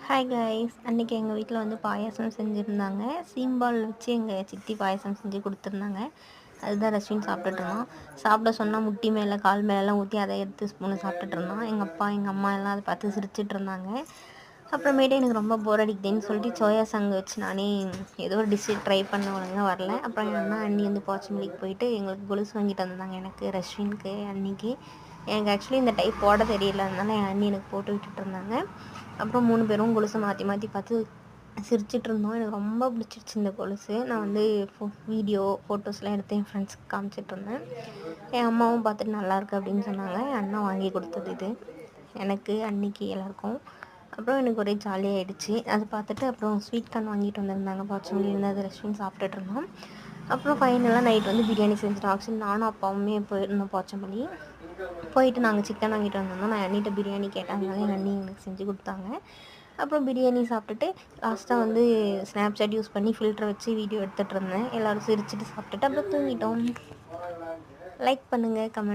Hi guys, அன்றைக்கி எங்கள் வீட்டில் வந்து பாயாசம் செஞ்சுருந்தாங்க. சீம்பால் வச்சு எங்கள் சித்தி பாயாசம் செஞ்சு கொடுத்துருந்தாங்க. அதுதான் ரஷ்வின் சாப்பிட்டுட்ருந்தான். சாப்பிட சொன்னால் முட்டி மேலே கால் மேலெலாம் ஊற்றி அதை எடுத்து ஸ்பூனை சாப்பிட்டுட்ருந்தான். எங்கள் அப்பா எங்கள் அம்மா எல்லாம் அதை பார்த்து சிரிச்சிட்டு இருந்தாங்க. அப்புறமேட்டு எனக்கு ரொம்ப போர் அடிக்குதுன்னு சொல்லிட்டு சோயா சங்கு வச்சு நானே ஏதோ ஒரு டிஷ்ஷு ட்ரை பண்ண ஒழுங்காக வரல. அப்புறம் என் அண்ணா அண்ணி வந்து போச்சமல்லிக்கு போயிட்டு எங்களுக்கு கொலுசு வாங்கிட்டு வந்திருந்தாங்க, எனக்கு ரஷ்வினுக்கு அன்னிக்கு. எனக்கு ஆக்சுவலி இந்த டைப் போட தெரியல, அதனால என் அண்ணி எனக்கு போட்டு விட்டுட்டு இருந்தாங்க. அப்புறம் 3 பேரும் கொலுசை மாற்றி மாற்றி பார்த்து சிரிச்சிட்டு இருந்தோம். எனக்கு ரொம்ப பிடிச்சிருச்சு இந்த கொலுசு. நான் வந்து வீடியோ ஃபோட்டோஸ்லாம் எடுத்து என் ஃப்ரெண்ட்ஸ்க்கு காமிச்சிட்ருந்தேன். என் அம்மாவும் பார்த்துட்டு நல்லாயிருக்கு அப்படின்னு சொன்னாங்க. என் அண்ணா வாங்கி கொடுத்தது இது எனக்கு அன்னைக்கு எல்லாருக்கும். அப்புறம் எனக்கு ஒரே ஜாலியாகிடுச்சு. அதை பார்த்துட்டு அப்புறம் ஸ்வீட் கார்ன் வாங்கிட்டு வந்திருந்தாங்க பாச்சமல்லியிலேருந்து. அது ரஷ்வின் சாப்பிட்டுட்டு இருந்தோம். அப்புறம் ஃபைனலாக நைட் வந்து பிரியாணி செஞ்சுட்டோம். ஆக்சுவலி நானும் அப்பாவுமே போயிருந்தோம் பாச்சமல்லி. போயிட்டு நாங்கள் சிக்கன் வாங்கிட்டு வந்திருந்தோம். நான் அண்ணிட்ட பிரியாணி கேட்டாங்க, எங்கள் அண்ணி எனக்கு செஞ்சு கொடுத்தாங்க. அப்புறம் பிரியாணி சாப்பிட்டுட்டு லாஸ்ட்டாக வந்து ஸ்னாப்சாட் யூஸ் பண்ணி ஃபில்டர் வச்சு வீடியோ எடுத்துகிட்டு இருந்தேன். எல்லோரும் சிரிச்சுட்டு சாப்பிட்டுட்டு அப்புறம் தூங்கிட்டோம். லைக் பண்ணுங்கள், கமெண்ட்